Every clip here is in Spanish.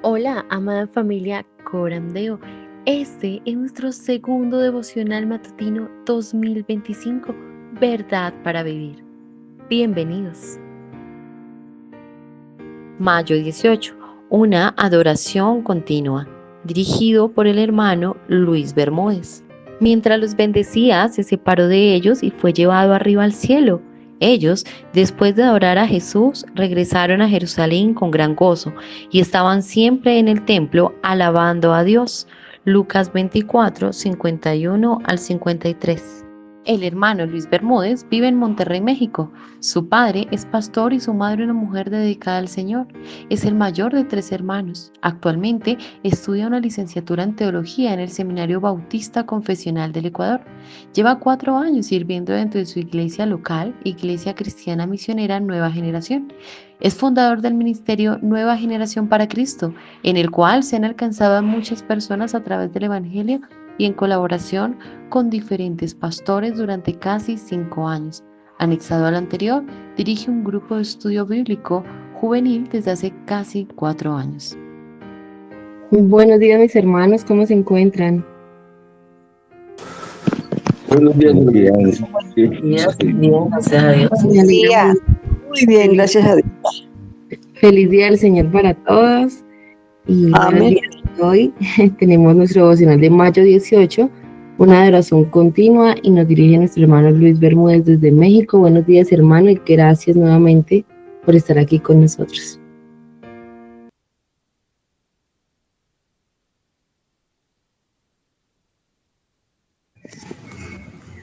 Hola, amada familia Corandeo. Este es nuestro segundo devocional matutino 2025, Verdad para Vivir. Bienvenidos. Mayo 18. Una adoración continua, dirigido por el hermano Luis Bermúdez. Mientras los bendecía, se separó de ellos y fue llevado arriba al cielo. Ellos, después de adorar a Jesús, regresaron a Jerusalén con gran gozo y estaban siempre en el templo alabando a Dios. Lucas 24, 51 al 53. El hermano Luis Bermúdez vive en Monterrey, México. Su padre es pastor y su madre una mujer dedicada al Señor. Es el mayor de 3 hermanos. Actualmente estudia una licenciatura en teología en el Seminario Bautista Confesional del Ecuador. Lleva 4 años sirviendo dentro de su iglesia local, Iglesia Cristiana Misionera Nueva Generación. Es fundador del ministerio Nueva Generación para Cristo, en el cual se han alcanzado a muchas personas a través del Evangelio y en colaboración con diferentes pastores durante casi 5 años. Anexado al anterior, dirige un grupo de estudio bíblico juvenil desde hace casi 4 años. Buenos días, mis hermanos, ¿cómo se encuentran? Buenos días. Bien, gracias a Dios. Me alegra mucho. Muy bien, gracias a Dios. Feliz día del Señor para todos. Y Amén. hoy tenemos nuestro devocional de mayo 18, una adoración continua, y nos dirige nuestro hermano Luis Bermúdez desde México. Buenos días, hermano, y gracias nuevamente por estar aquí con nosotros.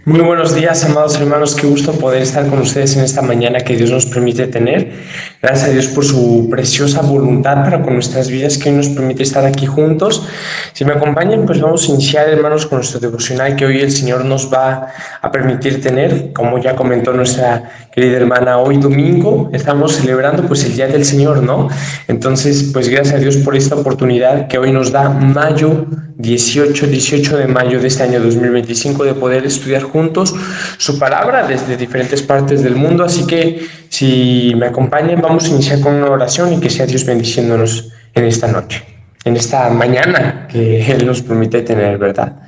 Muy buenos días, amados hermanos, qué gusto poder estar con ustedes en esta mañana que Dios nos permite tener. Gracias a Dios por su preciosa voluntad para con nuestras vidas que hoy nos permite estar aquí juntos. Si me acompañan, pues vamos a iniciar, hermanos, con nuestro devocional que hoy el Señor nos va a permitir tener. Como ya comentó nuestra querida hermana, hoy domingo estamos celebrando pues el Día del Señor, ¿no? Entonces, pues gracias a Dios por esta oportunidad que hoy nos da mayo 18 de mayo de este año 2025 de poder estudiar juntos su palabra desde diferentes partes del mundo. Así que si me acompañan, vamos a iniciar con una oración y que sea Dios bendiciéndonos en esta noche, en esta mañana que Él nos permite tener, ¿verdad?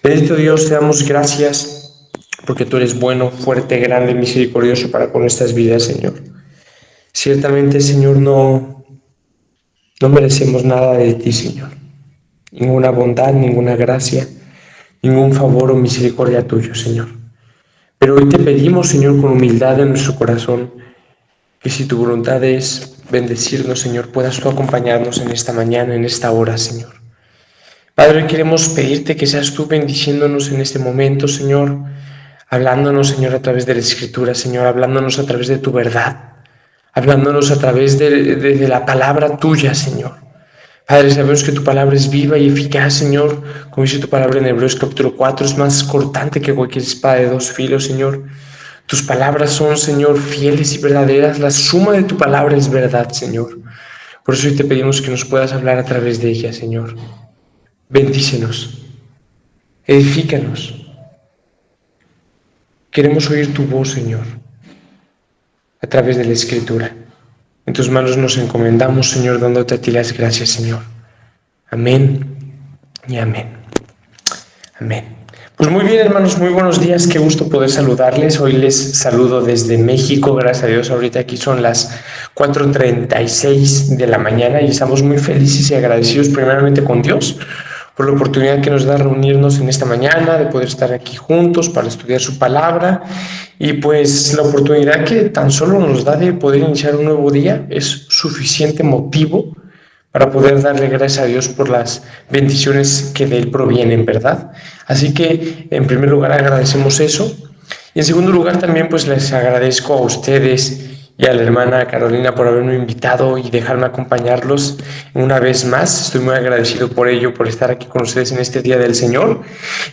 Bendito Dios, te damos gracias porque tú eres bueno, fuerte, grande, misericordioso para con nuestras vidas, Señor. Ciertamente, Señor, no merecemos nada de ti, Señor. Ninguna bondad, ninguna gracia, ningún favor o misericordia tuyo, Señor. Pero hoy te pedimos, Señor, con humildad en nuestro corazón, que si tu voluntad es bendecirnos, Señor, puedas tú acompañarnos en esta mañana, en esta hora, Señor. Padre, queremos pedirte que seas tú bendiciéndonos en este momento, Señor, hablándonos, Señor, a través de la Escritura, Señor, hablándonos a través de tu verdad, hablándonos a través de la palabra tuya, Señor. Padre, sabemos que tu palabra es viva y eficaz, Señor. Como dice tu palabra en Hebreos capítulo 4, es más cortante que cualquier espada de 2 filos, Señor. Tus palabras son, Señor, fieles y verdaderas. La suma de tu palabra es verdad, Señor. Por eso hoy te pedimos que nos puedas hablar a través de ella, Señor. Bendícenos. Edifícanos. Queremos oír tu voz, Señor, a través de la Escritura. En tus manos nos encomendamos, Señor, dándote a ti las gracias, Señor. Amén y amén. Amén. Pues muy bien, hermanos, muy buenos días. Qué gusto poder saludarles. Hoy les saludo desde México, gracias a Dios. Ahorita aquí son las 4:36 de la mañana y estamos muy felices y agradecidos primeramente con Dios por la oportunidad que nos da reunirnos en esta mañana, de poder estar aquí juntos para estudiar su palabra, y pues la oportunidad que tan solo nos da de poder iniciar un nuevo día es suficiente motivo para poder darle gracias a Dios por las bendiciones que de Él provienen, ¿verdad? Así que en primer lugar agradecemos eso, y en segundo lugar también pues les agradezco a ustedes y a la hermana Carolina por haberme invitado y dejarme acompañarlos una vez más. Estoy muy agradecido por ello, por estar aquí con ustedes en este Día del Señor.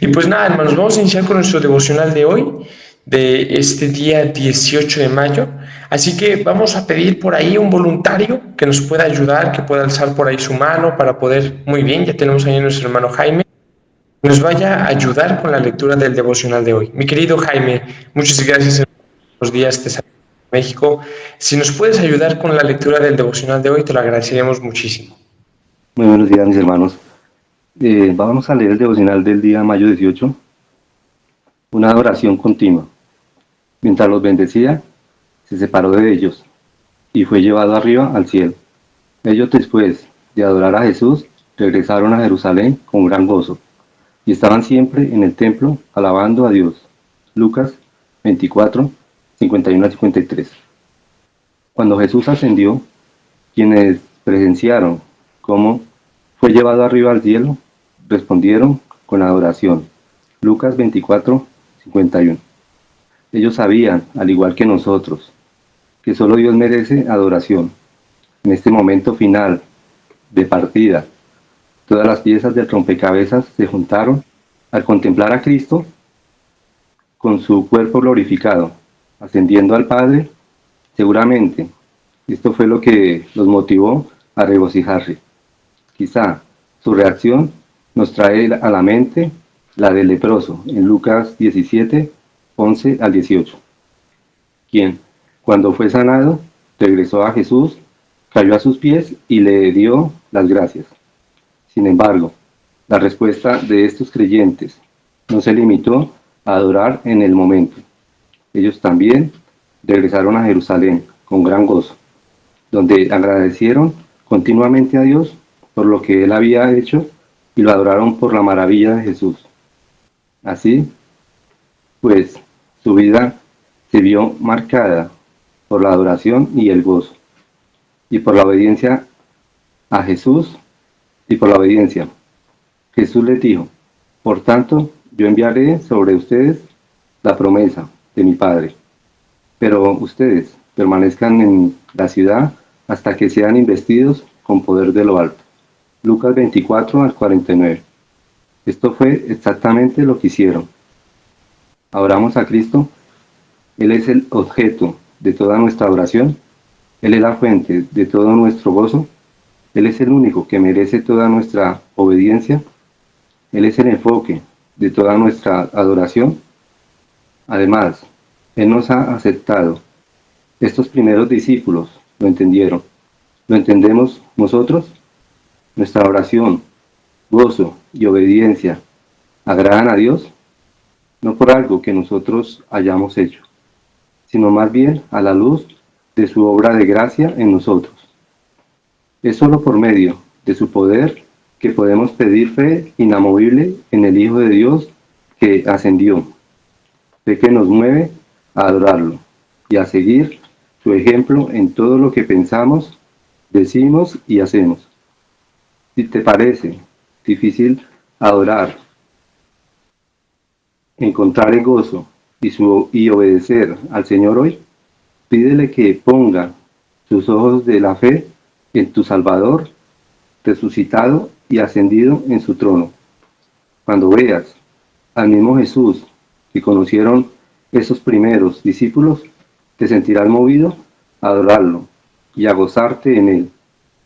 Y pues nada, hermanos, vamos a iniciar con nuestro devocional de hoy, de este día 18 de mayo. Así que vamos a pedir por ahí un voluntario que nos pueda ayudar, que pueda alzar por ahí su mano para poder, muy bien, ya tenemos ahí a nuestro hermano Jaime, que nos vaya a ayudar con la lectura del devocional de hoy. Mi querido Jaime, muchas gracias. Buenos días, te saludo de México. Si nos puedes ayudar con la lectura del devocional de hoy, te lo agradeceríamos muchísimo. Muy buenos días, mis hermanos. Vamos a leer el devocional del día mayo 18, una adoración continua. Mientras los bendecía, se separó de ellos y fue llevado arriba al cielo. Ellos, después de adorar a Jesús, regresaron a Jerusalén con gran gozo y estaban siempre en el templo alabando a Dios. Lucas 24, 51 a 53. Cuando Jesús ascendió, quienes presenciaron cómo fue llevado arriba al cielo, respondieron con adoración. Lucas 24, 51. Ellos sabían, al igual que nosotros, que solo Dios merece adoración. En este momento final de partida, todas las piezas del rompecabezas se juntaron al contemplar a Cristo con su cuerpo glorificado, ascendiendo al Padre. Seguramente, esto fue lo que los motivó a regocijarse. Quizá su reacción nos trae a la mente la del leproso en Lucas 17, 11 al 18, quien, cuando fue sanado, regresó a Jesús, cayó a sus pies y le dio las gracias. Sin embargo, la respuesta de estos creyentes no se limitó a adorar en el momento. Ellos también regresaron a Jerusalén con gran gozo, donde agradecieron continuamente a Dios por lo que Él había hecho y lo adoraron por la maravilla de Jesús. Así, pues, su vida se vio marcada por la adoración y el gozo, y por la obediencia a Jesús y por la obediencia. Jesús les dijo: por tanto, yo enviaré sobre ustedes la promesa de mi Padre, pero ustedes permanezcan en la ciudad hasta que sean investidos con poder de lo alto. Lucas 24 al 49. Esto fue exactamente lo que hicieron. Adoramos a Cristo. Él es el objeto de toda nuestra adoración. Él es la fuente de todo nuestro gozo. Él es el único que merece toda nuestra obediencia. Él es el enfoque de toda nuestra adoración. Además, Él nos ha aceptado. Estos primeros discípulos lo entendieron. ¿Lo entendemos nosotros? Nuestra oración, gozo y obediencia agradan a Dios, no por algo que nosotros hayamos hecho, sino más bien a la luz de su obra de gracia en nosotros. Es solo por medio de su poder que podemos pedir fe inamovible en el Hijo de Dios que ascendió, fe que nos mueve a adorarlo y a seguir su ejemplo en todo lo que pensamos, decimos y hacemos. Si te parece difícil adorar, encontrar el gozo y obedecer al Señor hoy, pídele que ponga sus ojos de la fe en tu Salvador, resucitado y ascendido en su trono. Cuando veas al mismo Jesús que conocieron esos primeros discípulos, te sentirás movido a adorarlo y a gozarte en él,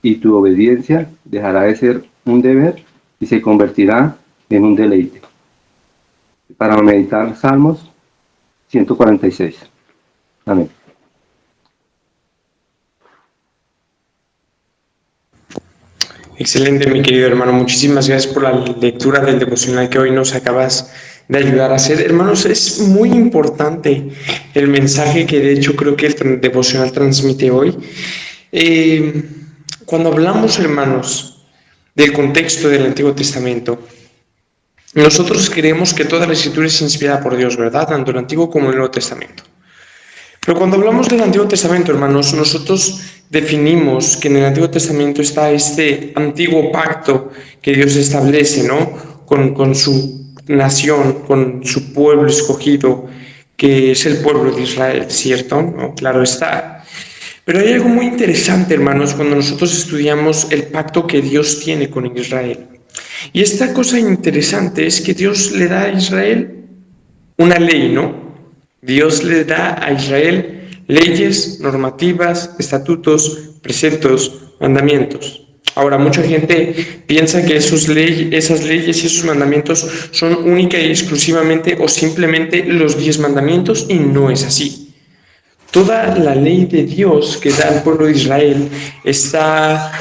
y tu obediencia dejará de ser un deber y se convertirá en un deleite. Para meditar Salmos 146. Amén. Excelente, mi querido hermano. Muchísimas gracias por la lectura del devocional que hoy nos acabas de ayudar a hacer. Hermanos, es muy importante el mensaje que de hecho creo que el devocional transmite hoy. Cuando hablamos, hermanos, del contexto del Antiguo Testamento, nosotros creemos que toda la Escritura es inspirada por Dios, ¿verdad? Tanto el Antiguo como el Nuevo Testamento. Pero cuando hablamos del Antiguo Testamento, hermanos, nosotros definimos que en el Antiguo Testamento está este antiguo pacto que Dios establece, ¿no? Con su nación, con su pueblo escogido, que es el pueblo de Israel, ¿cierto? ¿No? Claro está. Pero hay algo muy interesante, hermanos, cuando nosotros estudiamos el pacto que Dios tiene con Israel. Y esta cosa interesante es que Dios le da a Israel una ley, ¿no? Dios le da a Israel leyes, normativas, estatutos, preceptos, mandamientos. Ahora, mucha gente piensa que esas leyes y esos mandamientos son única y exclusivamente o simplemente los 10 mandamientos, y no es así. Toda la ley de Dios que da al pueblo de Israel está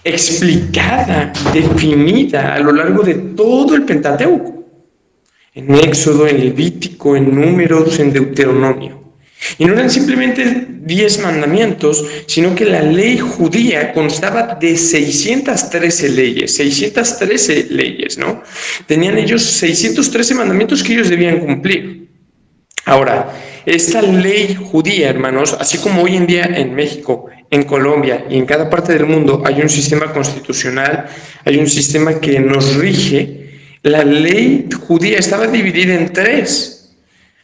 explicada, definida a lo largo de todo el Pentateuco, en Éxodo, en Levítico, en Números, en Deuteronomio. Y no eran simplemente 10 mandamientos, sino que la ley judía constaba de 613 leyes, ¿no? Tenían ellos 613 mandamientos que ellos debían cumplir. Ahora, esta ley judía, hermanos, así como hoy en día en México, en Colombia y en cada parte del mundo hay un sistema constitucional, hay un sistema que nos rige, la ley judía estaba dividida en tres,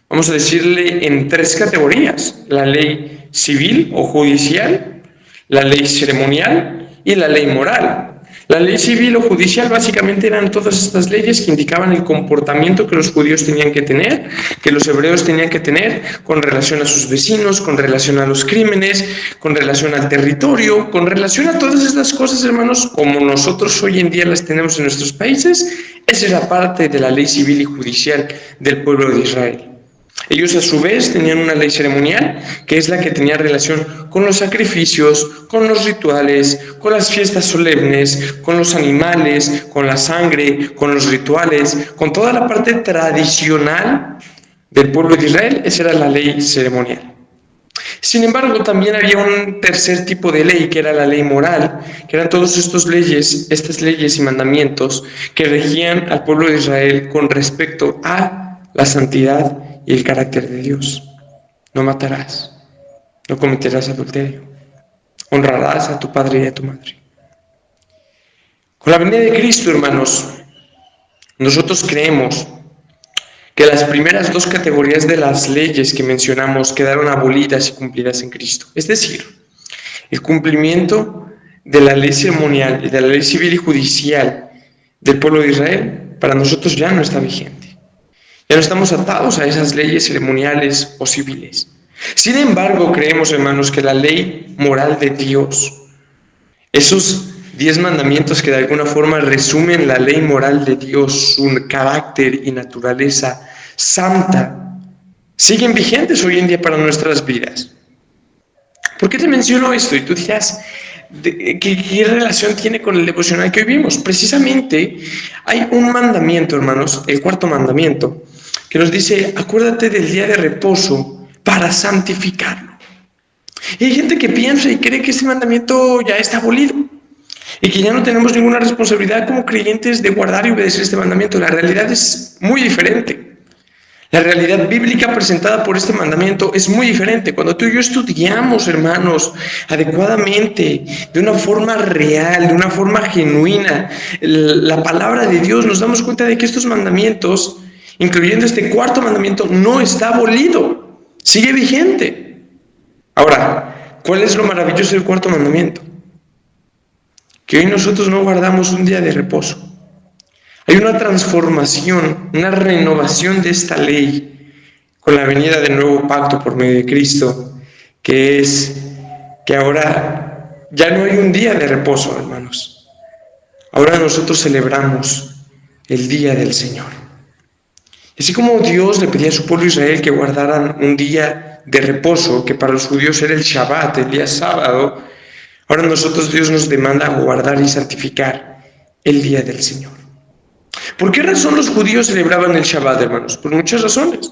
vamos a decirle en tres categorías: la ley civil o judicial, la ley ceremonial y la ley moral. La ley civil o judicial básicamente eran todas estas leyes que indicaban el comportamiento que los judíos tenían que tener, que los hebreos tenían que tener con relación a sus vecinos, con relación a los crímenes, con relación al territorio, con relación a todas estas cosas, hermanos, como nosotros hoy en día las tenemos en nuestros países. Esa era parte de la ley civil y judicial del pueblo de Israel. Ellos a su vez tenían una ley ceremonial, que es la que tenía relación con los sacrificios, con los rituales, con las fiestas solemnes, con los animales, con la sangre, con los rituales, con toda la parte tradicional del pueblo de Israel. Esa era la ley ceremonial. Sin embargo, también había un tercer tipo de ley, que era la ley moral, que eran todas estas leyes y mandamientos que regían al pueblo de Israel con respecto a la santidad y el carácter de Dios. No matarás, no cometerás adulterio, honrarás a tu padre y a tu madre. Con la venida de Cristo, hermanos, nosotros creemos que las primeras dos categorías de las leyes que mencionamos quedaron abolidas y cumplidas en Cristo. Es decir, el cumplimiento de la ley ceremonial y de la ley civil y judicial del pueblo de Israel para nosotros ya no está vigente. Ya no estamos atados a esas leyes ceremoniales o civiles. Sin embargo, creemos, hermanos, que la ley moral de Dios, esos 10 mandamientos que de alguna forma resumen la ley moral de Dios, su carácter y naturaleza santa, siguen vigentes hoy en día para nuestras vidas. ¿Por qué te menciono esto? Y tú dirás, ¿qué relación tiene con el devocional que hoy vimos? Precisamente hay un mandamiento, hermanos, el cuarto mandamiento, que nos dice: acuérdate del día de reposo para santificarlo. Y hay gente que piensa y cree que ese mandamiento ya está abolido y que ya no tenemos ninguna responsabilidad como creyentes de guardar y obedecer este mandamiento. La realidad es muy diferente. La realidad bíblica presentada por este mandamiento es muy diferente. Cuando tú y yo estudiamos, hermanos, adecuadamente, de una forma real, de una forma genuina, la palabra de Dios, nos damos cuenta de que estos mandamientos, incluyendo este cuarto mandamiento, no está abolido, sigue vigente. Ahora, ¿cuál es lo maravilloso del cuarto mandamiento? Que hoy nosotros no guardamos un día de reposo. Hay una transformación, una renovación de esta ley con la venida del nuevo pacto por medio de Cristo, que es que ahora ya no hay un día de reposo, hermanos. Ahora nosotros celebramos el día del Señor. Así como Dios le pedía a su pueblo Israel que guardaran un día de reposo, que para los judíos era el Shabbat, el día sábado, ahora nosotros Dios nos demanda guardar y santificar el día del Señor. ¿Por qué razón los judíos celebraban el Shabbat, hermanos? Por muchas razones.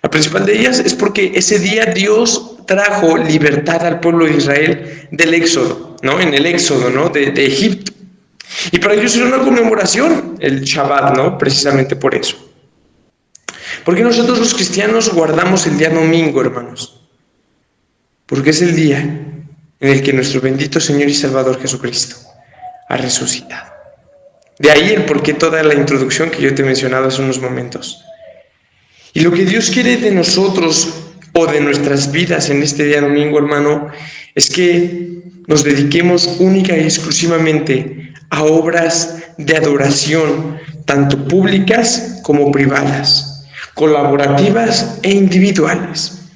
La principal de ellas es porque ese día Dios trajo libertad al pueblo de Israel del Éxodo, ¿no? En el Éxodo, ¿no? De Egipto. Y para ellos era una conmemoración el Shabbat, ¿no? Precisamente por eso. ¿Por qué nosotros los cristianos guardamos el día domingo, hermanos? Porque es el día en el que nuestro bendito Señor y Salvador Jesucristo ha resucitado. De ahí el porqué toda la introducción que yo te he mencionado hace unos momentos. Y lo que Dios quiere de nosotros o de nuestras vidas en este día domingo, hermano, es que nos dediquemos única y exclusivamente a obras de adoración, tanto públicas como privadas, colaborativas e individuales.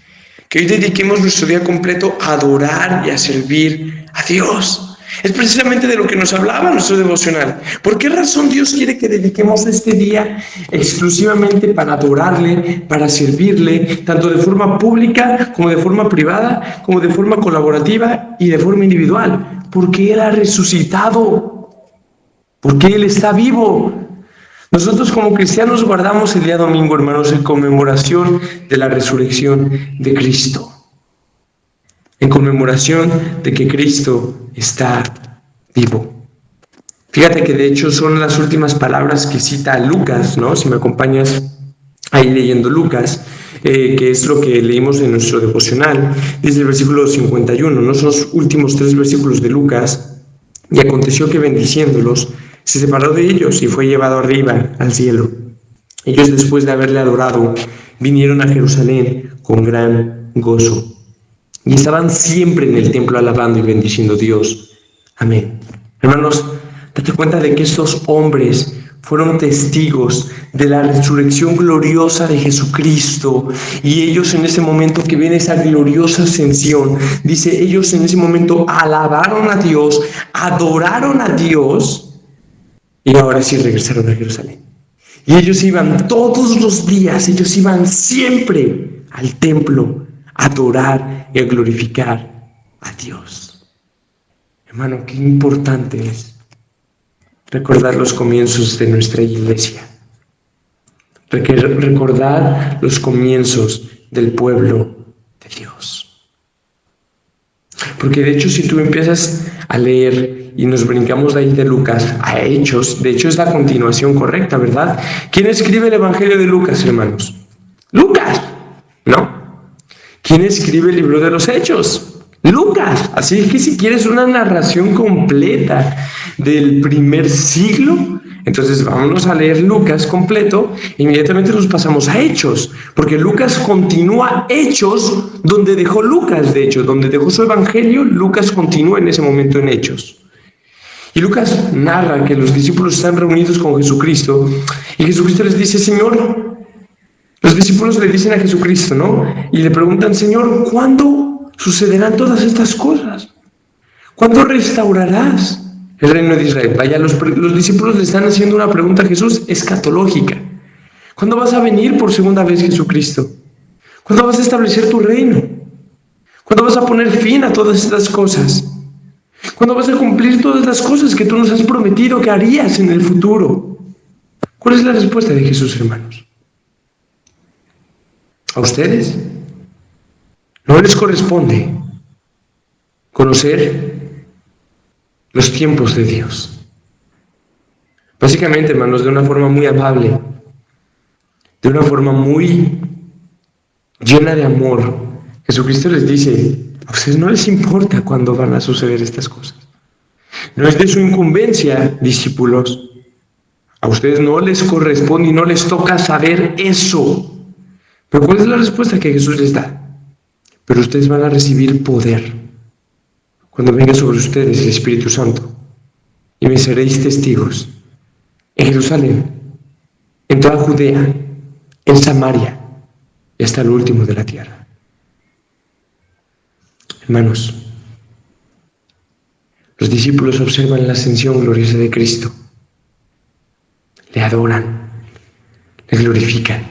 Que hoy dediquemos nuestro día completo a adorar y a servir a Dios. Es precisamente de lo que nos hablaba nuestro devocional. ¿Por qué razón Dios quiere que dediquemos este día exclusivamente para adorarle, para servirle, tanto de forma pública como de forma privada, como de forma colaborativa y de forma individual? Porque Él ha resucitado, porque Él está vivo. Nosotros como cristianos guardamos el día domingo, hermanos, en conmemoración de la resurrección de Cristo. En conmemoración de que Cristo está vivo. Fíjate que de hecho son las últimas palabras que cita Lucas, ¿no? Si me acompañas ahí leyendo Lucas, que es lo que leímos en nuestro devocional, dice el versículo 51, ¿no? Son los últimos 3 versículos de Lucas. Y aconteció que bendiciéndolos, se separó de ellos y fue llevado arriba al cielo. Ellos, después de haberle adorado, vinieron a Jerusalén con gran gozo. Y estaban siempre en el templo alabando y bendiciendo a Dios. Amén. Hermanos, date cuenta de que estos hombres fueron testigos de la resurrección gloriosa de Jesucristo. Y ellos en ese momento que viene esa gloriosa ascensión, dice, ellos en ese momento alabaron a Dios, adoraron a Dios, y ahora sí regresaron a Jerusalén. Y ellos iban todos los días, ellos iban siempre al templo a adorar y a glorificar a Dios. Hermano, qué importante es recordar los comienzos de nuestra iglesia, recordar los comienzos del pueblo de Dios. Porque de hecho, si tú empiezas a leer y nos brincamos de ahí de Lucas a Hechos, de hecho es la continuación correcta, ¿verdad? ¿Quién escribe el Evangelio de Lucas, hermanos? Lucas, ¿no? ¿Quién escribe el libro de los Hechos? Lucas. Así que si quieres una narración completa del primer siglo, entonces vámonos a leer Lucas completo, inmediatamente nos pasamos a Hechos, porque Lucas continúa Hechos donde dejó Lucas, de hecho, donde dejó su evangelio, Lucas continúa en ese momento en Hechos. Y Lucas narra que los discípulos están reunidos con Jesucristo, y Jesucristo les dice, Señor, los discípulos le dicen a Jesucristo, ¿no? Y le preguntan, Señor, ¿cuándo sucederán todas estas cosas? ¿Cuándo restaurarás el reino de Israel? Vaya, los discípulos le están haciendo una pregunta a Jesús escatológica. ¿Cuándo vas a venir por segunda vez, Jesucristo? ¿Cuándo vas a establecer tu reino? ¿Cuándo vas a poner fin a todas estas cosas? ¿Cuándo vas a cumplir todas las cosas que tú nos has prometido que harías en el futuro? ¿Cuál es la respuesta de Jesús, hermanos? A ustedes no les corresponde conocer los tiempos de Dios. Básicamente, hermanos, de una forma muy amable, de una forma muy llena de amor, Jesucristo les dice, a ustedes no les importa cuándo van a suceder estas cosas. No es de su incumbencia, discípulos. A ustedes no les corresponde y no les toca saber eso. Pero ¿cuál es la respuesta que Jesús les da? Pero ustedes van a recibir poder cuando venga sobre ustedes el Espíritu Santo, y me seréis testigos en Jerusalén, en toda Judea, en Samaria y hasta el último de la tierra. Hermanos, los discípulos observan la ascensión gloriosa de Cristo, le adoran, le glorifican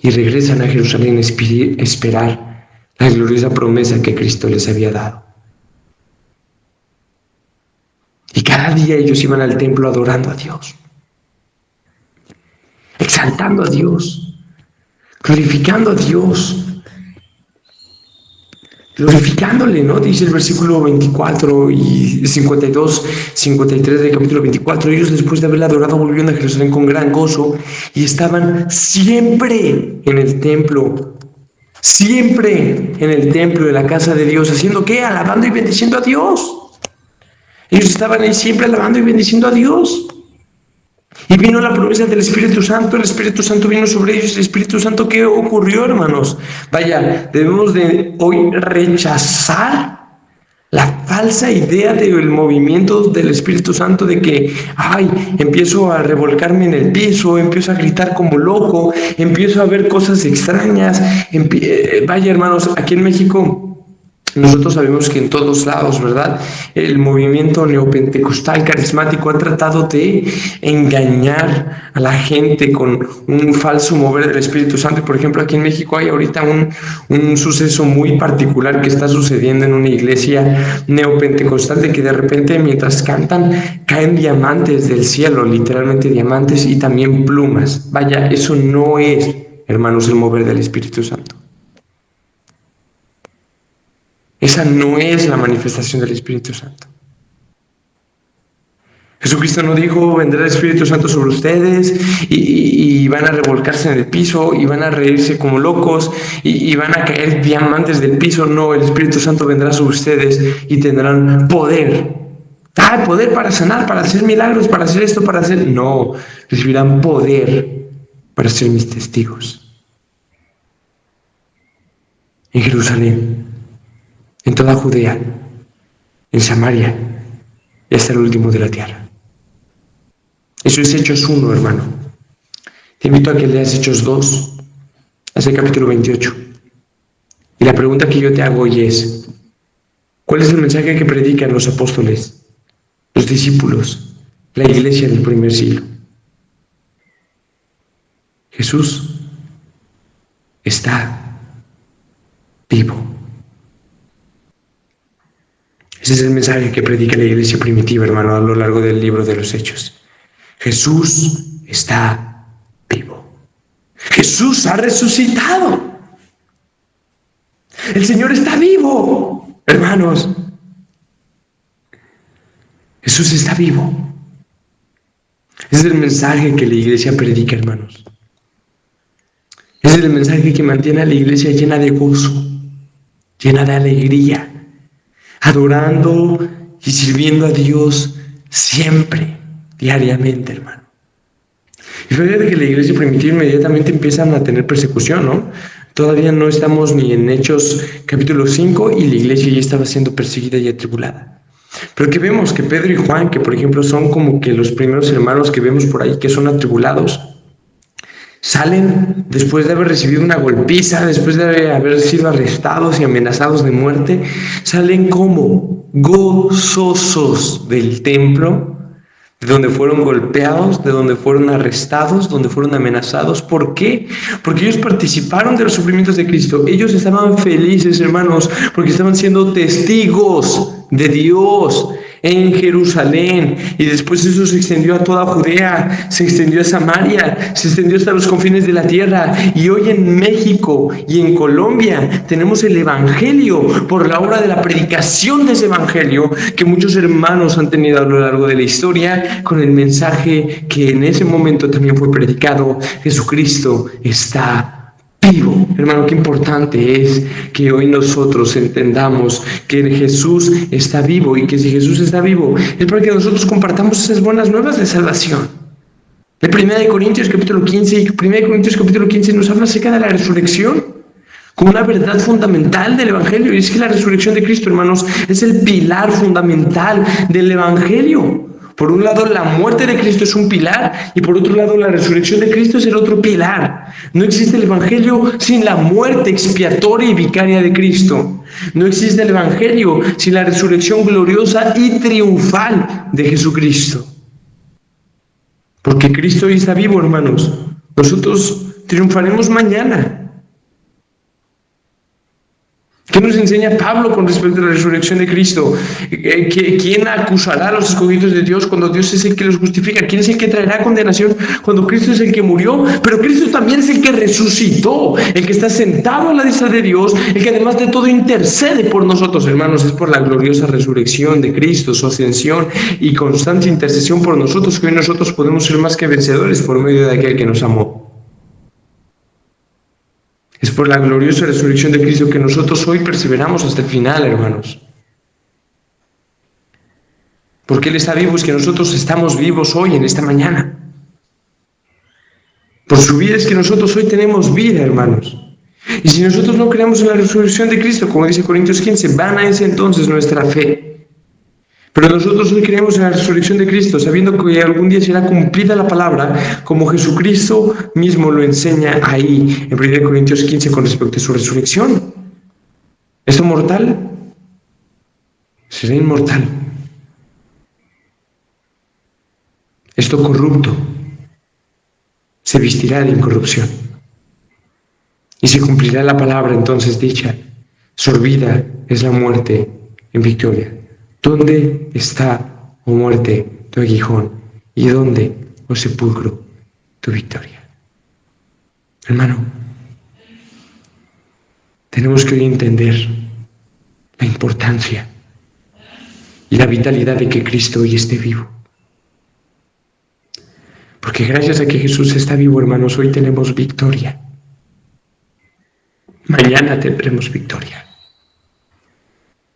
y regresan a Jerusalén a esperar la gloriosa promesa que Cristo les había dado. Y cada día ellos iban al templo adorando a Dios, exaltando a Dios, glorificando a Dios, glorificándole, ¿no? Dice el versículo 24 y 52, 53 del capítulo 24. Ellos, después de haberle adorado, volvieron a Jerusalén con gran gozo y estaban siempre en el templo, siempre en el templo de la casa de Dios. ¿Haciendo qué? Alabando y bendiciendo a Dios. Ellos estaban ahí siempre alabando y bendiciendo a Dios. Y vino la promesa del Espíritu Santo, el Espíritu Santo vino sobre ellos. El Espíritu Santo, ¿qué ocurrió, hermanos? Vaya, debemos de hoy rechazar la falsa idea del movimiento del Espíritu Santo de que, empiezo a revolcarme en el piso, empiezo a gritar como loco, empiezo a ver cosas extrañas. Vaya, hermanos, aquí en México Nosotros sabemos que en todos lados, ¿verdad? El movimiento neopentecostal carismático ha tratado de engañar a la gente con un falso mover del Espíritu Santo. Y por ejemplo, aquí en México hay ahorita un suceso muy particular que está sucediendo en una iglesia neopentecostal, de que de repente mientras cantan caen diamantes del cielo, literalmente diamantes, y también plumas. Vaya, eso no es, hermanos, el mover del Espíritu Santo. Esa no es la manifestación del Espíritu Santo. Jesucristo no dijo, vendrá el Espíritu Santo sobre ustedes y van a revolcarse en el piso y van a reírse como locos y van a caer diamantes del piso. No, el Espíritu Santo vendrá sobre ustedes y tendrán poder. Poder para sanar, para hacer milagros, para hacer esto, para hacer... No, recibirán poder para ser mis testigos. En Jerusalén, en toda Judea, en Samaria y hasta el último de la tierra. Eso es Hechos 1, hermano. Te invito a que leas Hechos 2, hasta el capítulo 28. Y la pregunta que yo te hago hoy es, ¿cuál es el mensaje que predican los apóstoles, los discípulos, la iglesia del primer siglo? Jesús está vivo. Ese es el mensaje que predica la iglesia primitiva, hermano, a lo largo del libro de los Hechos. Jesús está vivo. Jesús ha resucitado. El Señor está vivo, hermanos. Jesús está vivo. Ese es el mensaje que la iglesia predica, hermanos. Ese es el mensaje que mantiene a la iglesia llena de gozo, llena de alegría, adorando y sirviendo a Dios siempre, diariamente, hermano. Y fíjate que la iglesia primitiva inmediatamente empiezan a tener persecución, ¿no? Todavía no estamos ni en Hechos capítulo 5 y la iglesia ya estaba siendo perseguida y atribulada. Pero que vemos que Pedro y Juan, que por ejemplo son como que los primeros hermanos que vemos por ahí que son atribulados, salen después de haber recibido una golpiza, después de haber sido arrestados y amenazados de muerte, salen como gozosos del templo, de donde fueron golpeados, de donde fueron arrestados, donde fueron amenazados. ¿Por qué? Porque ellos participaron de los sufrimientos de Cristo. Ellos estaban felices, hermanos, porque estaban siendo testigos de Dios en Jerusalén, y después eso se extendió a toda Judea, se extendió a Samaria, se extendió hasta los confines de la tierra, y hoy en México y en Colombia tenemos el Evangelio por la obra de la predicación de ese Evangelio que muchos hermanos han tenido a lo largo de la historia, con el mensaje que en ese momento también fue predicado: Jesucristo está vivo. Hermano, qué importante es que hoy nosotros entendamos que Jesús está vivo, y que si Jesús está vivo es para que nosotros compartamos esas buenas nuevas de salvación. En 1 Corintios capítulo 15 y 1 Corintios capítulo 15 nos habla acerca de la resurrección como una verdad fundamental del Evangelio. Y es que la resurrección de Cristo, hermanos, es el pilar fundamental del Evangelio. Por un lado, la muerte de Cristo es un pilar, y por otro lado, la resurrección de Cristo es el otro pilar. No existe el Evangelio sin la muerte expiatoria y vicaria de Cristo. No existe el Evangelio sin la resurrección gloriosa y triunfal de Jesucristo. Porque Cristo hoy está vivo, hermanos. Nosotros triunfaremos mañana. ¿Qué nos enseña Pablo con respecto a la resurrección de Cristo? ¿Quién acusará a los escogidos de Dios cuando Dios es el que los justifica? ¿Quién es el que traerá condenación cuando Cristo es el que murió? Pero Cristo también es el que resucitó, el que está sentado a la diestra de Dios, el que además de todo intercede por nosotros, hermanos. Es por la gloriosa resurrección de Cristo, su ascensión y constante intercesión por nosotros, que hoy nosotros podemos ser más que vencedores por medio de aquel que nos amó. Es por la gloriosa resurrección de Cristo que nosotros hoy perseveramos hasta el final, hermanos. Porque Él está vivo, es que nosotros estamos vivos hoy, en esta mañana. Por su vida es que nosotros hoy tenemos vida, hermanos. Y si nosotros no creemos en la resurrección de Cristo, como dice Corintios 15, vana es entonces nuestra fe. Pero nosotros hoy creemos en la resurrección de Cristo, sabiendo que algún día será cumplida la palabra, como Jesucristo mismo lo enseña ahí, en 1 Corintios 15, con respecto a su resurrección. Esto mortal será inmortal. Esto corrupto se vestirá de incorrupción. Y se cumplirá la palabra entonces dicha: sorbida es la muerte en victoria. ¿Dónde está, oh muerte, tu aguijón? ¿Y dónde, oh sepulcro, tu victoria? Hermano, tenemos que hoy entender la importancia y la vitalidad de que Cristo hoy esté vivo. Porque gracias a que Jesús está vivo, hermanos, hoy tenemos victoria. Mañana tendremos victoria.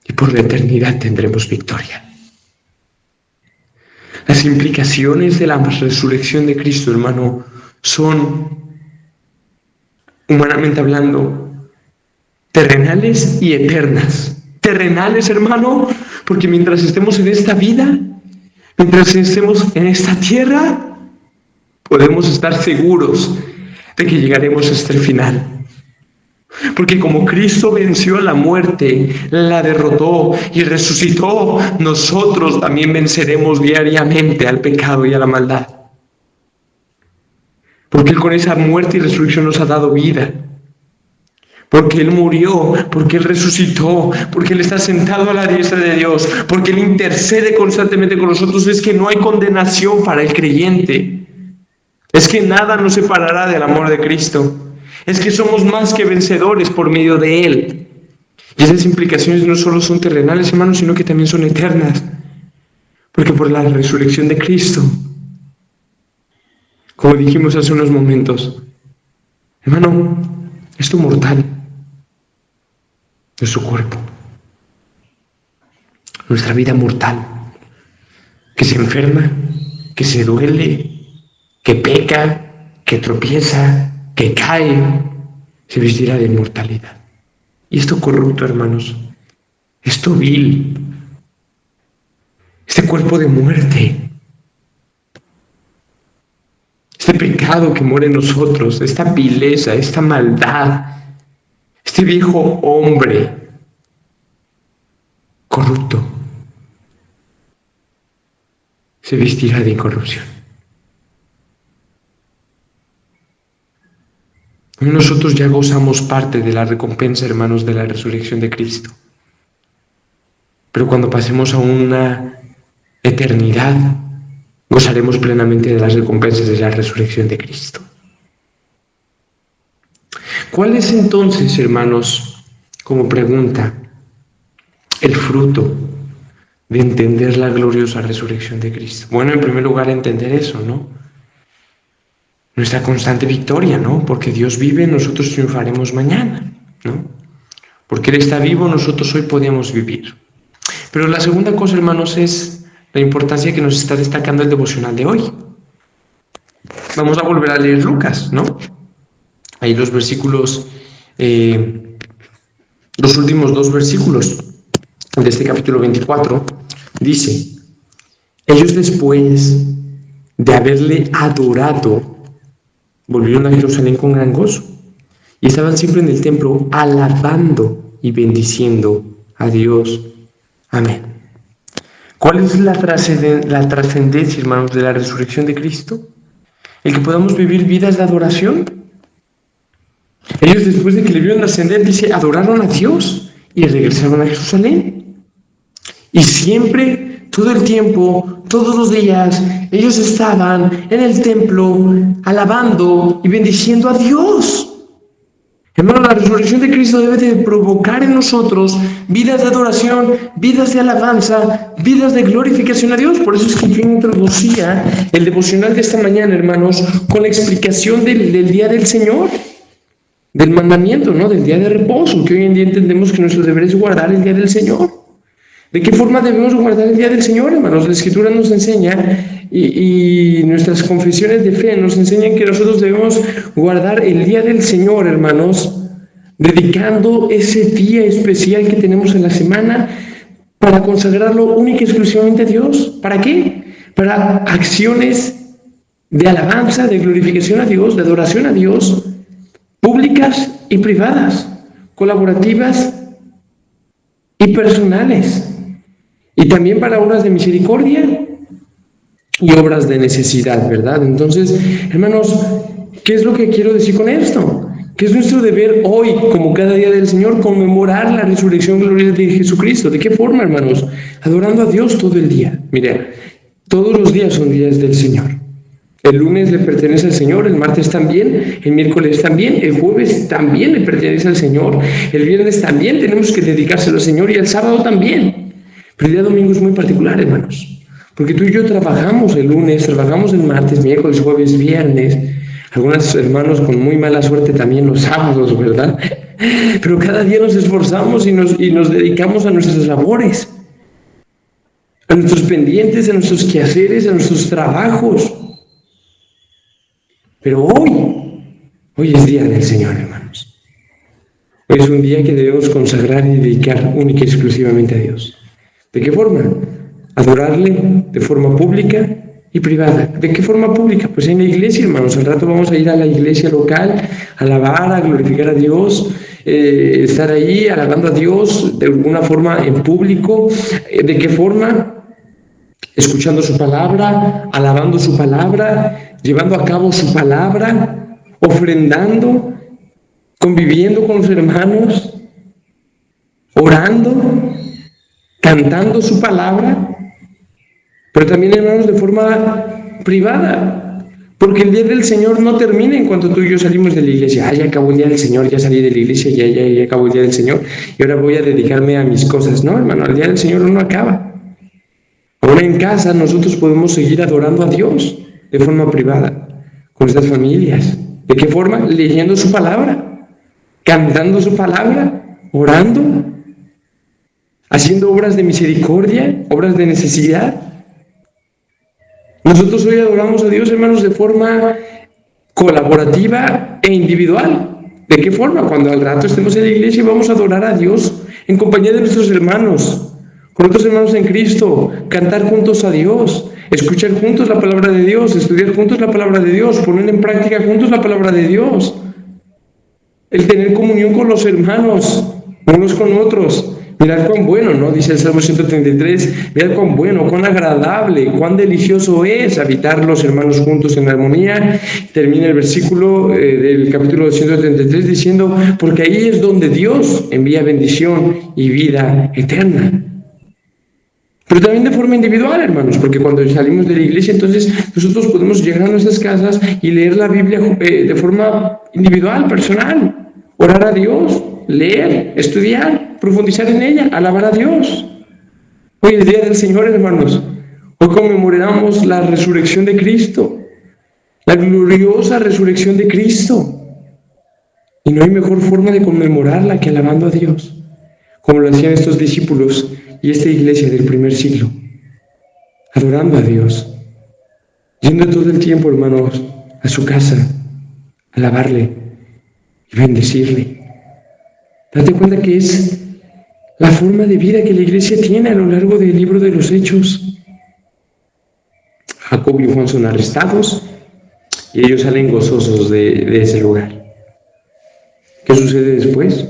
Y por la eternidad tendremos victoria. Las implicaciones de la resurrección de Cristo, hermano, son, humanamente hablando, terrenales y eternas. Terrenales, hermano, porque mientras estemos en esta vida, mientras estemos en esta tierra, podemos estar seguros de que llegaremos hasta el final. Porque como Cristo venció a la muerte, la derrotó y resucitó, nosotros también venceremos diariamente al pecado y a la maldad. Porque Él con esa muerte y resurrección nos ha dado vida. Porque Él murió, porque Él resucitó, porque Él está sentado a la diestra de Dios, porque Él intercede constantemente con nosotros. Es que no hay condenación para el creyente. Es que nada nos separará del amor de Cristo. Es que somos más que vencedores por medio de Él. Y esas implicaciones no solo son terrenales, hermanos, sino que también son eternas. Porque por la resurrección de Cristo, como dijimos hace unos momentos, hermano, esto mortal es su cuerpo. Nuestra vida mortal, que se enferma, que se duele, que peca, que tropieza, que cae, se vestirá de inmortalidad. Y esto corrupto, hermanos, esto vil, este cuerpo de muerte, este pecado que muere en nosotros, esta vileza, esta maldad, este viejo hombre corrupto, se vestirá de incorrupción. Nosotros ya gozamos parte de la recompensa, hermanos, de la resurrección de Cristo. Pero cuando pasemos a una eternidad, gozaremos plenamente de las recompensas de la resurrección de Cristo. ¿Cuál es entonces, hermanos, como pregunta, el fruto de entender la gloriosa resurrección de Cristo? Bueno, en primer lugar, entender eso, ¿no? Nuestra constante victoria, ¿no? Porque Dios vive, nosotros triunfaremos mañana, ¿no? Porque Él está vivo, nosotros hoy podemos vivir. Pero la segunda cosa, hermanos, es la importancia que nos está destacando el devocional de hoy. Vamos a volver a leer Lucas, ¿no? Ahí los versículos, los últimos 2 versículos de este capítulo 24, dice: ellos después de haberle adorado, volvieron a Jerusalén con gran gozo y estaban siempre en el templo alabando y bendiciendo a Dios. Amén. ¿Cuál es la trascendencia, hermanos, de la resurrección de Cristo? El que podamos vivir vidas de adoración. Ellos, después de que le vieron ascender, dice, adoraron a Dios y regresaron a Jerusalén. Y siempre, todo el tiempo, todos los días, ellos estaban en el templo alabando y bendiciendo a Dios. Hermano, la resurrección de Cristo debe de provocar en nosotros vidas de adoración, vidas de alabanza, vidas de glorificación a Dios. Por eso es que yo introducía el devocional de esta mañana, hermanos, con la explicación del día del Señor, del mandamiento, ¿no? Del día de reposo, que hoy en día entendemos que nuestro deber es guardar el día del Señor. ¿De qué forma debemos guardar el día del Señor, hermanos? La Escritura nos enseña y nuestras confesiones de fe nos enseñan que nosotros debemos guardar el día del Señor, hermanos, dedicando ese día especial que tenemos en la semana para consagrarlo única y exclusivamente a Dios. ¿Para qué? Para acciones de alabanza, de glorificación a Dios, de adoración a Dios, públicas y privadas, colaborativas y personales. y también para obras de misericordia y obras de necesidad, ¿verdad? Entonces, hermanos, ¿qué es lo que quiero decir con esto? Que es nuestro deber hoy, como cada día del Señor, conmemorar la resurrección gloriosa de Jesucristo. ¿De qué forma, hermanos? Adorando a Dios todo el día. Mire, todos los días son días del Señor. El lunes le pertenece al Señor, el martes también, el miércoles también, el jueves también le pertenece al Señor, el viernes también tenemos que dedicárselo al Señor y el sábado también. Pero el día domingo es muy particular, hermanos, porque tú y yo trabajamos el lunes, trabajamos el martes, miércoles, jueves, viernes. Algunos hermanos con muy mala suerte también los sábados, ¿verdad? Pero cada día nos esforzamos y nos dedicamos a nuestras labores, a nuestros pendientes, a nuestros quehaceres, a nuestros trabajos. Pero hoy es día del Señor, hermanos. Hoy es un día que debemos consagrar y dedicar única y exclusivamente a Dios. ¿De qué forma? Adorarle de forma pública y privada. ¿De qué forma pública? Pues en la iglesia, hermanos. Al rato vamos a ir a la iglesia local, a alabar, a glorificar a Dios, estar ahí alabando a Dios de alguna forma en público. ¿De qué forma? Escuchando su palabra, alabando su palabra, llevando a cabo su palabra, ofrendando, conviviendo con los hermanos, orando, cantando su palabra. Pero también, hermanos, de forma privada, porque el día del Señor no termina en cuanto tú y yo salimos de la iglesia. Ya acabó el día del Señor, ya salí de la iglesia, ya acabó el día del Señor, y ahora voy a dedicarme a mis cosas. No, hermano, el día del Señor no acaba. Ahora en casa nosotros podemos seguir adorando a Dios de forma privada, con nuestras familias. ¿De qué forma? Leyendo su palabra, cantando su palabra, orando, haciendo obras de misericordia, obras de necesidad. Nosotros hoy adoramos a Dios, hermanos, de forma colaborativa e individual. ¿De qué forma? Cuando al rato estemos en la iglesia vamos a adorar a Dios en compañía de nuestros hermanos, con otros hermanos en Cristo, cantar juntos a Dios, escuchar juntos la palabra de Dios, estudiar juntos la palabra de Dios, poner en práctica juntos la palabra de Dios, el tener comunión con los hermanos, unos con otros. Mirad cuán bueno, ¿no? Dice el Salmo 133, mirad cuán bueno, cuán agradable, cuán delicioso es habitar los hermanos juntos en armonía. Termina el versículo del capítulo 133 diciendo, porque ahí es donde Dios envía bendición y vida eterna. Pero también de forma individual, hermanos, porque cuando salimos de la iglesia, entonces nosotros podemos llegar a nuestras casas y leer la Biblia de forma individual, personal, orar a Dios, leer, estudiar, profundizar en ella, alabar a Dios. Hoy es día del Señor, hermanos. Hoy conmemoramos la resurrección de Cristo, la gloriosa resurrección de Cristo. Y no hay mejor forma de conmemorarla que alabando a Dios, como lo hacían estos discípulos y esta iglesia del primer siglo, adorando a Dios, yendo todo el tiempo, hermanos, a su casa, a alabarle y bendecirle. Date cuenta que es la forma de vida que la iglesia tiene a lo largo del libro de los Hechos. Jacob y Juan son arrestados y ellos salen gozosos de ese lugar. ¿Qué sucede después?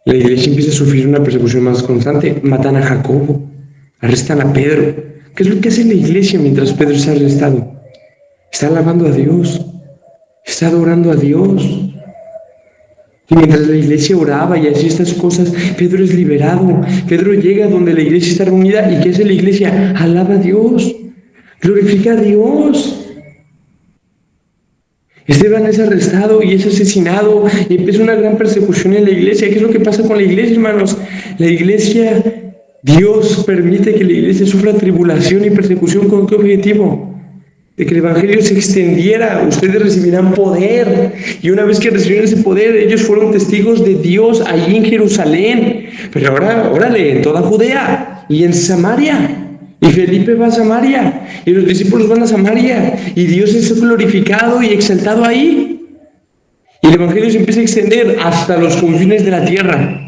La iglesia empieza a sufrir una persecución más constante. Matan a Jacobo, arrestan a Pedro. ¿Qué es lo que hace la iglesia mientras Pedro está arrestado? Está alabando a Dios, está adorando a Dios. Y mientras la iglesia oraba y hacía estas cosas, Pedro es liberado. Pedro llega donde la iglesia está reunida. ¿Y qué hace la iglesia? Alaba a Dios, glorifica a Dios. Esteban es arrestado y es asesinado y empieza una gran persecución en la iglesia. ¿Qué es lo que pasa con la iglesia, hermanos? La iglesia, Dios permite que la iglesia sufra tribulación y persecución. ¿Con qué objetivo? De que el evangelio se extendiera. Ustedes recibirán poder, y una vez que recibieron ese poder, ellos fueron testigos de Dios allí en Jerusalén, pero ahora, órale, en toda Judea y en Samaria. Y Felipe va a Samaria, y los discípulos van a Samaria, y Dios es glorificado y exaltado ahí. Y el evangelio se empieza a extender hasta los confines de la tierra.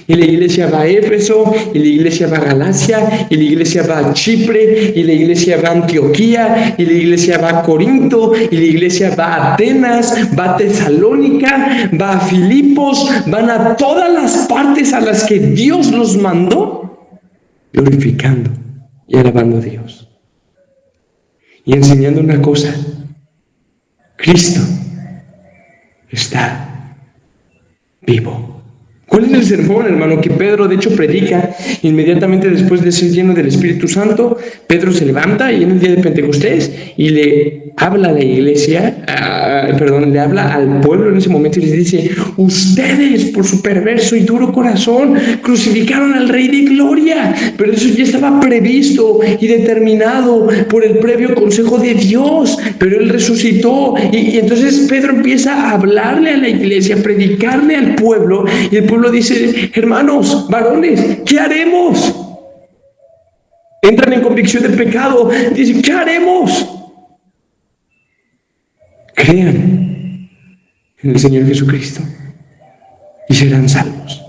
Y la iglesia va a Éfeso, y la iglesia va a Galacia, y la iglesia va a Chipre, y la iglesia va a Antioquía, y la iglesia va a Corinto, y la iglesia va a Atenas, va a Tesalónica, va a Filipos, van a todas las partes a las que Dios los mandó glorificando y alabando a Dios. Y enseñando una cosa: Cristo está vivo. ¿Cuál es el sermón, hermano, que Pedro de hecho predica inmediatamente después de ser lleno del Espíritu Santo? Pedro se levanta y en el día de Pentecostés y le habla a la iglesia, le habla al pueblo en ese momento y les dice: ustedes por su perverso y duro corazón crucificaron al Rey de Gloria, pero eso ya estaba previsto y determinado por el previo consejo de Dios, pero Él resucitó. Y entonces Pedro empieza a hablarle a la iglesia, a predicarle al pueblo, y el pueblo dice: hermanos, varones, ¿qué haremos? Entran en convicción de pecado, dicen: ¿qué haremos? Crean en el Señor Jesucristo y serán salvos.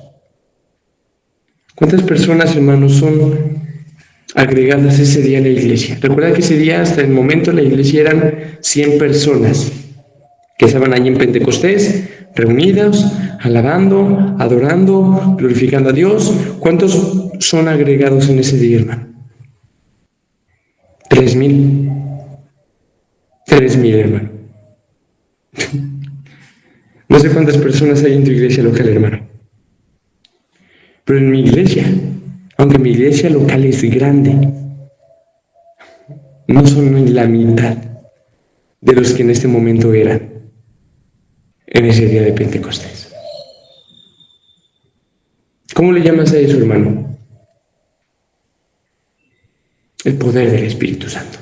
¿Cuántas personas, hermanos, son agregadas ese día a la iglesia? Recuerda que ese día, hasta el momento, la iglesia eran 100 personas que estaban allí en Pentecostés, reunidos, alabando, adorando, glorificando a Dios. ¿Cuántos son agregados en ese día, hermano? 3,000. 3,000, hermano. No sé cuántas personas hay en tu iglesia local, hermano. Pero en mi iglesia, aunque mi iglesia local es grande, no son ni la mitad de los que en este momento eran en ese día de Pentecostés. ¿Cómo le llamas a eso, hermano? El poder del Espíritu Santo.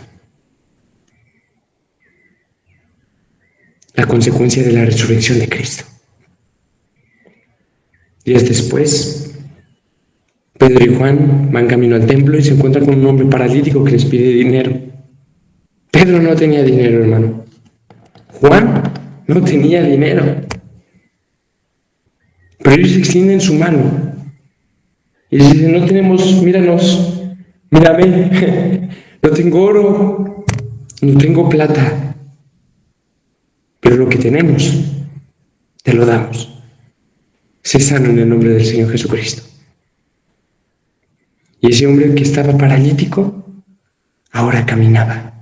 La consecuencia de la resurrección de Cristo. Días después, Pedro y Juan van camino al templo y se encuentran con un hombre paralítico que les pide dinero. Pedro no tenía dinero, hermano. Juan no tenía dinero. Pero ellos extienden su mano y dicen: no tenemos, míranos, mírame, no tengo oro, no tengo plata, pero lo que tenemos, te lo damos. Sé sano en el nombre del Señor Jesucristo. Y ese hombre que estaba paralítico, ahora caminaba.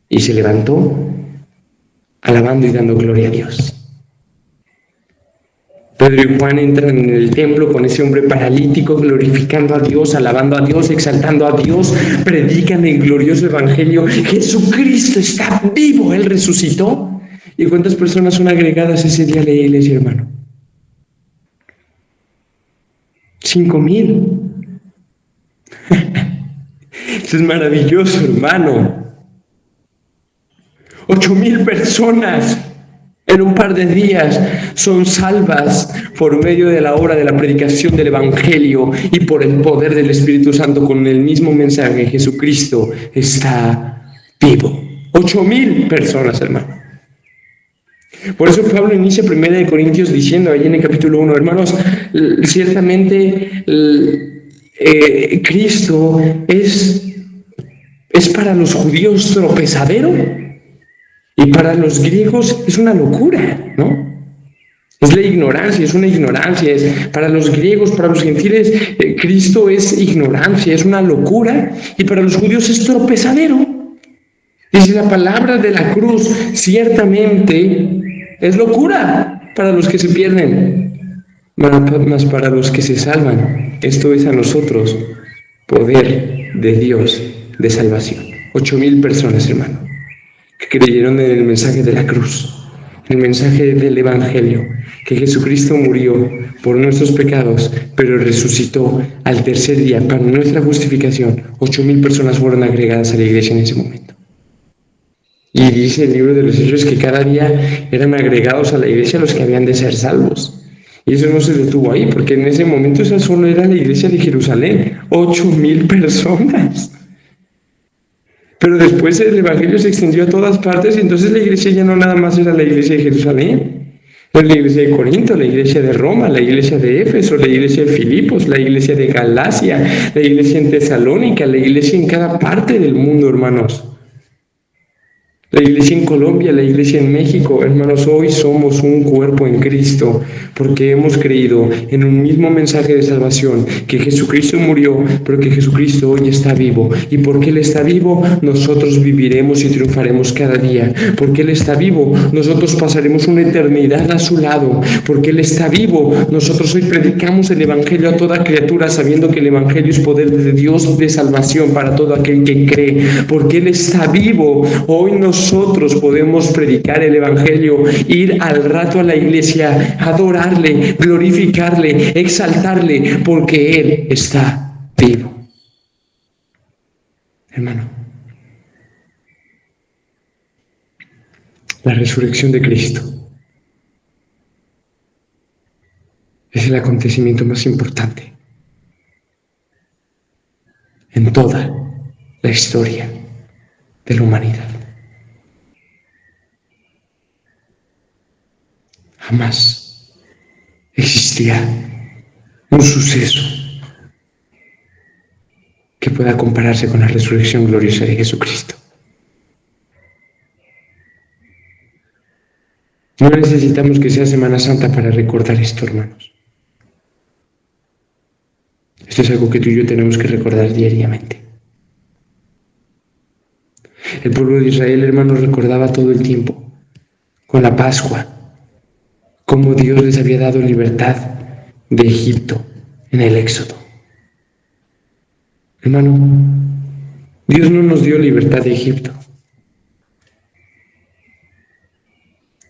Y se levantó, alabando y dando gloria a Dios. Pedro y Juan entran en el templo con ese hombre paralítico, glorificando a Dios, alabando a Dios, exaltando a Dios, predican el glorioso evangelio: Jesucristo está vivo, Él resucitó. ¿Y cuántas personas son agregadas ese día a la iglesia, hermano? 5,000. Eso es maravilloso, hermano. 8,000 personas en un par de días son salvas por medio de la obra de la predicación del evangelio y por el poder del Espíritu Santo con el mismo mensaje: Jesucristo está vivo. 8,000 personas, hermano. Por eso Pablo inicia 1 Corintios diciendo allí en el capítulo 1: hermanos, ciertamente Cristo es para los judíos tropezadero y para los griegos es una locura, ¿no? Es la ignorancia, es una ignorancia. Es para los griegos, para los gentiles, Cristo es ignorancia, es una locura, y para los judíos es tropezadero. Dice: la palabra de la cruz ciertamente es locura para los que se pierden, mas para los que se salvan, esto es a nosotros poder de Dios de salvación. 8,000 personas, hermano, que creyeron en el mensaje de la cruz, el mensaje del evangelio, que Jesucristo murió por nuestros pecados, pero resucitó al tercer día para nuestra justificación. 8,000 personas fueron agregadas a la iglesia en ese momento. Y dice el libro de los Hechos que cada día eran agregados a la iglesia los que habían de ser salvos. Y eso no se detuvo ahí, porque en ese momento esa solo era la iglesia de Jerusalén. 8,000 personas. Pero después el evangelio se extendió a todas partes, y entonces la iglesia ya no nada más era la iglesia de Jerusalén. Era la iglesia de Corinto, la iglesia de Roma, la iglesia de Éfeso, la iglesia de Filipos, la iglesia de Galacia, la iglesia en Tesalónica, la iglesia en cada parte del mundo, hermanos. La iglesia en Colombia, la iglesia en México, hermanos, hoy somos un cuerpo en Cristo porque hemos creído en un mismo mensaje de salvación, que Jesucristo murió, pero que Jesucristo hoy está vivo. Y porque Él está vivo, nosotros viviremos y triunfaremos cada día. Porque Él está vivo, nosotros pasaremos una eternidad a su lado. Porque Él está vivo, nosotros hoy predicamos el Evangelio a toda criatura, sabiendo que el Evangelio es poder de Dios de salvación para todo aquel que cree. Porque Él está vivo, hoy nosotros podemos predicar el Evangelio, ir al rato a la iglesia, adorarle, glorificarle, exaltarle, porque Él está vivo. Hermano, la resurrección de Cristo es el acontecimiento más importante en toda la historia de la humanidad. Jamás existirá un suceso que pueda compararse con la resurrección gloriosa de Jesucristo. No necesitamos que sea Semana Santa para recordar esto, hermanos. Esto es algo que tú y yo tenemos que recordar diariamente. El pueblo de Israel, hermanos, recordaba todo el tiempo, con la Pascua, cómo Dios les había dado libertad de Egipto en el Éxodo. Hermano, Dios no nos dio libertad de Egipto.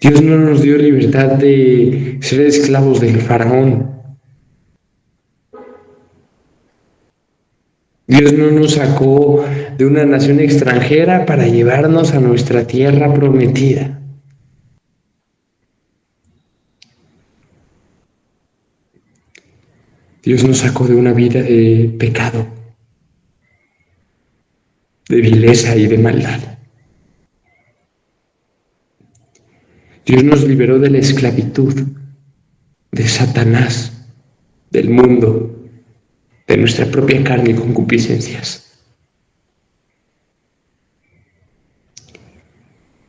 Dios no nos dio libertad de ser esclavos del faraón. Dios no nos sacó de una nación extranjera para llevarnos a nuestra tierra prometida. Dios nos sacó de una vida de pecado, de vileza y de maldad. Dios nos liberó de la esclavitud, de Satanás, del mundo, de nuestra propia carne y concupiscencias.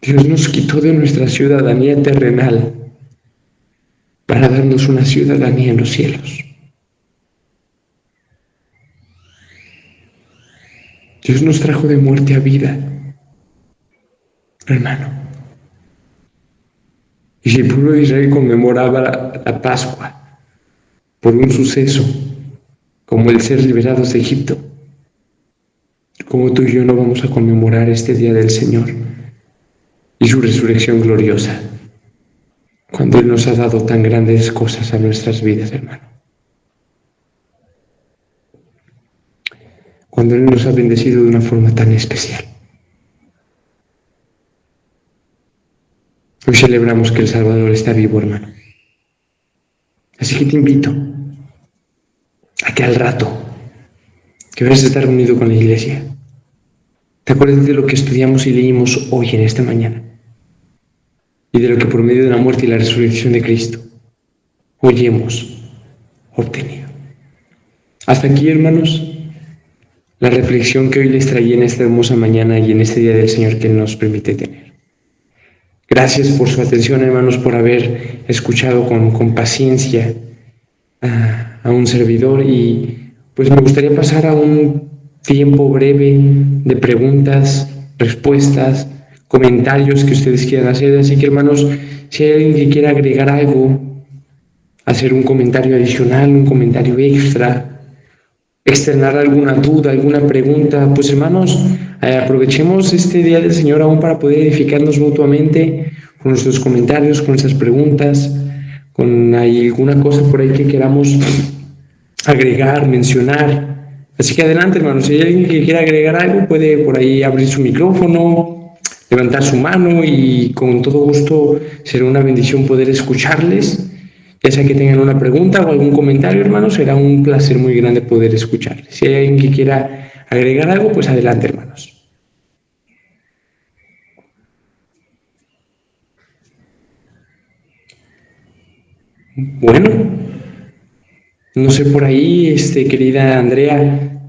Dios nos quitó de nuestra ciudadanía terrenal para darnos una ciudadanía en los cielos. Dios nos trajo de muerte a vida, hermano. Y si el pueblo de Israel conmemoraba la Pascua por un suceso como el ser liberados de Egipto, como tú y yo no vamos a conmemorar este día del Señor y su resurrección gloriosa, cuando Él nos ha dado tan grandes cosas a nuestras vidas, hermano. Cuando Él nos ha bendecido de una forma tan especial. Hoy celebramos que el Salvador está vivo, hermano. Así que te invito a que al rato que vayas a estar reunido con la iglesia, te acuerdes de lo que estudiamos y leímos hoy en esta mañana y de lo que por medio de la muerte y la resurrección de Cristo hoy hemos obtenido. Hasta aquí, hermanos, la reflexión que hoy les traía en esta hermosa mañana y en este día del Señor que Él nos permite tener. Gracias por su atención, hermanos, por haber escuchado con paciencia a un servidor, y pues me gustaría pasar a un tiempo breve de preguntas, respuestas, comentarios que ustedes quieran hacer. Así que, hermanos, si hay alguien que quiera agregar algo, hacer un comentario adicional, un comentario extra, externar alguna duda, alguna pregunta, pues, hermanos, aprovechemos este día del Señor aún para poder edificarnos mutuamente con nuestros comentarios, con nuestras preguntas, con alguna cosa por ahí que queramos agregar, mencionar. Así que adelante, hermanos, si hay alguien que quiera agregar algo, puede por ahí abrir su micrófono, levantar su mano, y con todo gusto será una bendición poder escucharles. Ya sea que tengan una pregunta o algún comentario, hermanos, será un placer muy grande poder escucharles. Si hay alguien que quiera agregar algo, pues adelante, hermanos. Bueno, no sé por ahí, querida Andrea,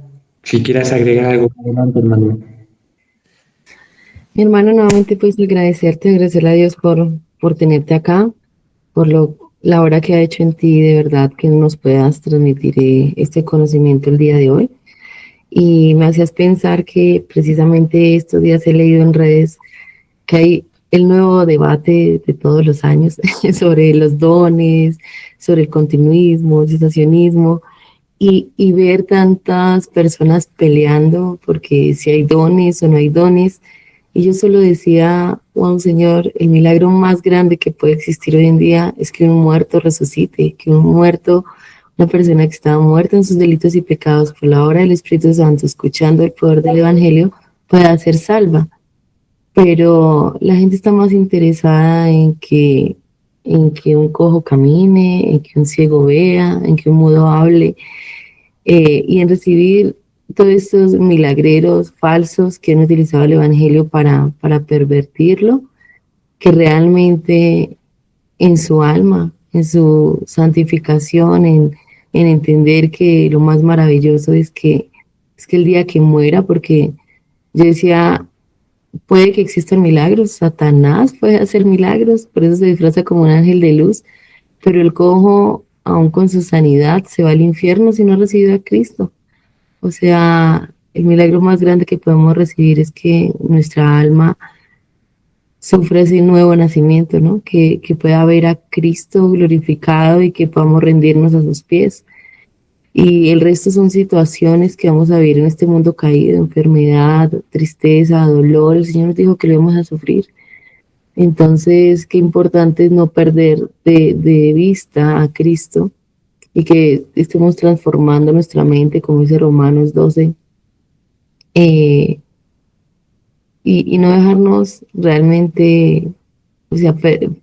si quieras agregar algo, adelante, hermano. Mi hermano, nuevamente pues agradecerle a Dios por tenerte acá, por la obra que ha hecho en ti, de verdad, que nos puedas transmitir este conocimiento el día de hoy. Y me hacías pensar que precisamente estos días he leído en redes que hay el nuevo debate de todos los años sobre los dones, sobre el continuismo, el cesacionismo, y ver tantas personas peleando porque si hay dones o no hay dones. Y yo solo decía, wow, Señor, el milagro más grande que puede existir hoy en día es que un muerto resucite, que una persona que estaba muerta en sus delitos y pecados por la obra del Espíritu Santo, escuchando el poder del Evangelio, pueda ser salva. Pero la gente está más interesada en que un cojo camine, en que un ciego vea, en que un mudo hable, y en recibir todos estos milagreros falsos que han utilizado el Evangelio para pervertirlo, que realmente en su alma, en su santificación, en entender que lo más maravilloso es que el día que muera, porque yo decía, puede que existan milagros, Satanás puede hacer milagros, por eso se disfraza como un ángel de luz, pero el cojo, aún con su sanidad, se va al infierno si no ha recibido a Cristo. O sea, el milagro más grande que podemos recibir es que nuestra alma sufra ese nuevo nacimiento, ¿no? Que pueda ver a Cristo glorificado y que podamos rendirnos a sus pies. Y el resto son situaciones que vamos a vivir en este mundo caído, enfermedad, tristeza, dolor. El Señor nos dijo que lo íbamos a sufrir. Entonces, qué importante es no perder de vista a Cristo y que estemos transformando nuestra mente, como dice Romanos 12, y no dejarnos realmente, o sea,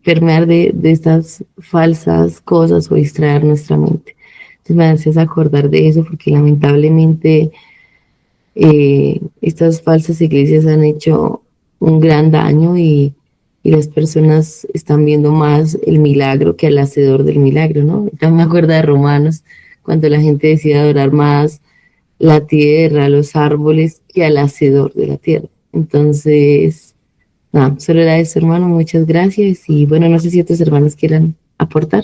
permear de estas falsas cosas o distraer nuestra mente. Entonces me haces acordar de eso porque lamentablemente estas falsas iglesias han hecho un gran daño y las personas están viendo más el milagro que al hacedor del milagro, ¿no? También me acuerdo de Romanos, cuando la gente decide adorar más la tierra, los árboles, que al hacedor de la tierra. Entonces, nada, solo era eso, hermano, muchas gracias. Y bueno, no sé si otros hermanos quieran aportar.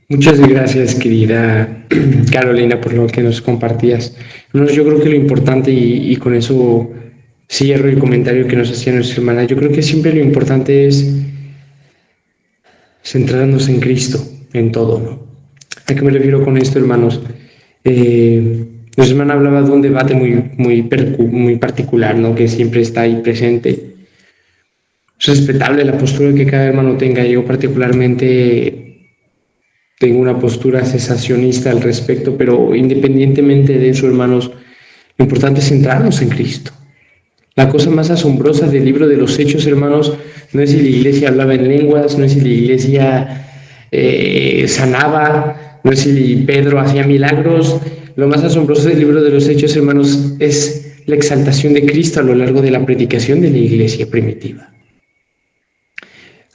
Muchas gracias, querida Carolina, por lo que nos compartías. Yo creo que lo importante, y con eso cierro el comentario que nos hacía nuestra hermana, yo creo que siempre lo importante es centrarnos en Cristo, en todo, ¿no? ¿A qué me refiero con esto, hermanos? Nuestra hermana hablaba de un debate muy particular, ¿no? Que siempre está ahí presente. Es respetable la postura que cada hermano tenga. Yo particularmente tengo una postura cesacionista al respecto, pero independientemente de eso, hermanos, lo importante es centrarnos en Cristo. La cosa más asombrosa del libro de los Hechos, hermanos, no es si la iglesia hablaba en lenguas, no es si la iglesia sanaba, no es si Pedro hacía milagros. Lo más asombroso del libro de los Hechos, hermanos, es la exaltación de Cristo a lo largo de la predicación de la iglesia primitiva.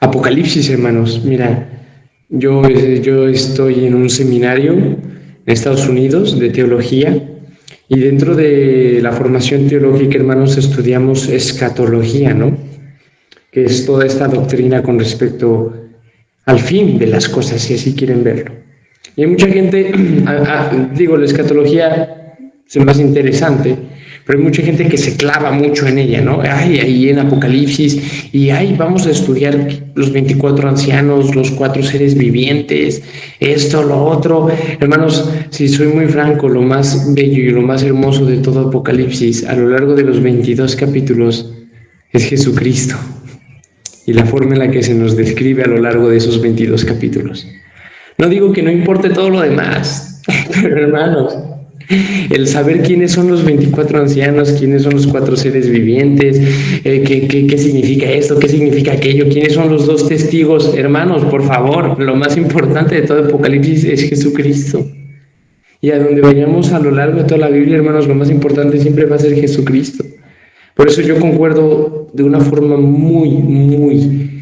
Apocalipsis, hermanos, mira, yo estoy en un seminario en Estados Unidos de teología, y dentro de la formación teológica, hermanos, estudiamos escatología, ¿no? Que es toda esta doctrina con respecto al fin de las cosas, si así quieren verlo. Y hay mucha gente, la escatología es más interesante, pero hay mucha gente que se clava mucho en ella, ¿no? Ahí en Apocalipsis, y vamos a estudiar los 24 ancianos, los 4 seres vivientes, esto, lo otro. Hermanos, si soy muy franco, lo más bello y lo más hermoso de todo Apocalipsis, a lo largo de los 22 capítulos, es Jesucristo, y la forma en la que se nos describe a lo largo de esos 22 capítulos. No digo que no importe todo lo demás, pero hermanos, el saber quiénes son los 24 ancianos, quiénes son los 4 seres vivientes, qué significa esto, qué significa aquello, quiénes son los 2 testigos, hermanos, por favor, lo más importante de todo Apocalipsis es Jesucristo. Y a donde vayamos a lo largo de toda la Biblia, hermanos, lo más importante siempre va a ser Jesucristo. Por eso yo concuerdo de una forma muy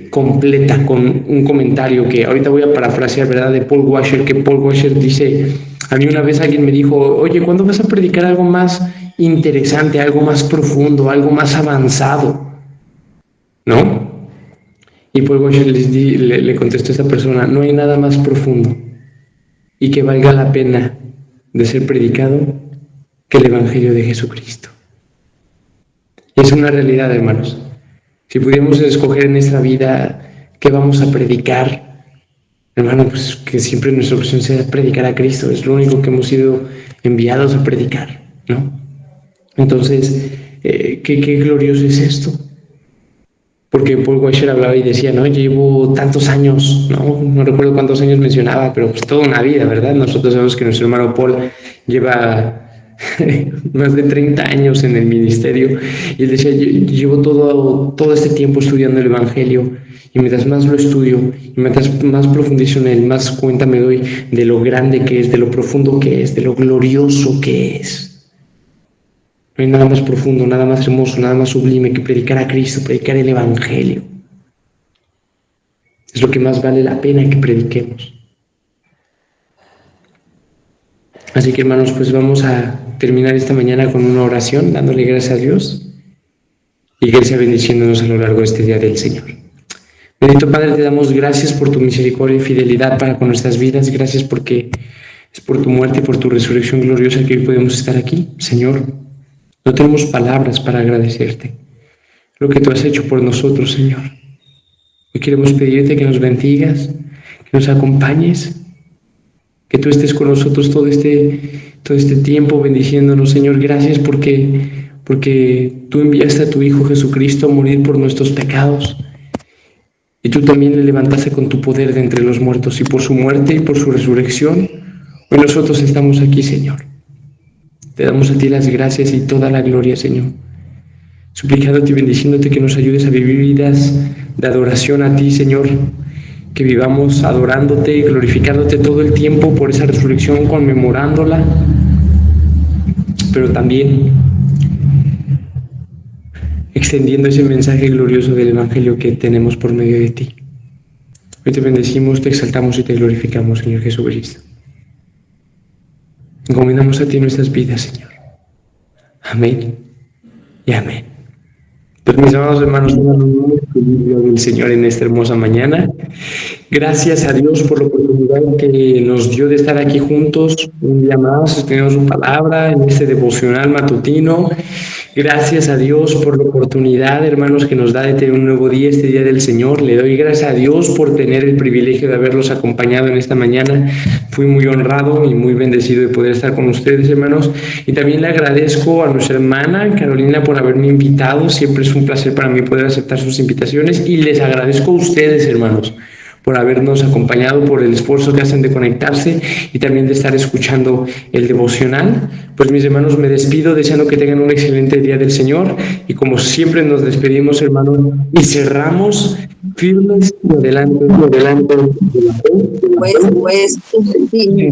completa con un comentario que ahorita voy a parafrasear, ¿verdad?, de Paul Washer, que Paul Washer dice: A mí una vez alguien me dijo, oye, ¿cuándo vas a predicar algo más interesante, algo más profundo, algo más avanzado? ¿No? Y pues le contestó a esta persona, no hay nada más profundo y que valga la pena de ser predicado que el Evangelio de Jesucristo. Y es una realidad, hermanos. Si pudiéramos escoger en nuestra vida qué vamos a predicar, hermano, pues que siempre nuestra opción sea predicar a Cristo. Es lo único que hemos sido enviados a predicar, ¿no? Entonces, qué glorioso es esto. Porque Paul Washer hablaba y decía, no, llevo tantos años, no recuerdo cuántos años mencionaba, pero pues toda una vida, ¿verdad? Nosotros sabemos que nuestro hermano Paul lleva más de 30 años en el ministerio, y él decía, yo llevo todo este tiempo estudiando el Evangelio, y mientras más lo estudio, y mientras más profundizo en él, más cuenta me doy de lo grande que es, de lo profundo que es, de lo glorioso que es. No hay nada más profundo, nada más hermoso, nada más sublime que predicar a Cristo, predicar el Evangelio. Es lo que más vale la pena que prediquemos. Así que, hermanos, pues vamos a terminar esta mañana con una oración, dándole gracias a Dios y que Él sea bendiciéndonos a lo largo de este día del Señor. Bendito Padre, te damos gracias por tu misericordia y fidelidad para con nuestras vidas. Gracias porque es por tu muerte y por tu resurrección gloriosa que hoy podemos estar aquí, Señor. No tenemos palabras para agradecerte lo que tú has hecho por nosotros, Señor. Hoy queremos pedirte que nos bendigas, que nos acompañes, que tú estés con nosotros todo este tiempo bendiciéndonos, Señor. Gracias porque tú enviaste a tu Hijo Jesucristo a morir por nuestros pecados. Y tú también le levantaste con tu poder de entre los muertos, y por su muerte y por su resurrección, hoy nosotros estamos aquí, Señor. Te damos a ti las gracias y toda la gloria, Señor. Suplicándote y bendiciéndote que nos ayudes a vivir vidas de adoración a ti, Señor. Que vivamos adorándote y glorificándote todo el tiempo por esa resurrección, conmemorándola. Pero también extendiendo ese mensaje glorioso del Evangelio que tenemos por medio de ti. Hoy te bendecimos, te exaltamos y te glorificamos, Señor Jesucristo. Encomendamos a ti nuestras vidas, Señor. Amén y amén. Pues mis amados hermanos, tengan un muy feliz día del Señor en esta hermosa mañana. Gracias a Dios por la oportunidad que nos dio de estar aquí juntos un día más, estudiando su palabra en este devocional matutino. Gracias a Dios por la oportunidad, hermanos, que nos da de tener un nuevo día, este día del Señor. Le doy gracias a Dios por tener el privilegio de haberlos acompañado en esta mañana. Fui muy honrado y muy bendecido de poder estar con ustedes, hermanos. Y también le agradezco a nuestra hermana Carolina por haberme invitado. Siempre es un placer para mí poder aceptar sus invitaciones. Y les agradezco a ustedes, hermanos, por habernos acompañado, por el esfuerzo que hacen de conectarse y también de estar escuchando el devocional. Pues mis hermanos, me despido deseando que tengan un excelente día del Señor, y como siempre nos despedimos, hermanos, y cerramos firmes y adelante de la fe. Pues, sí,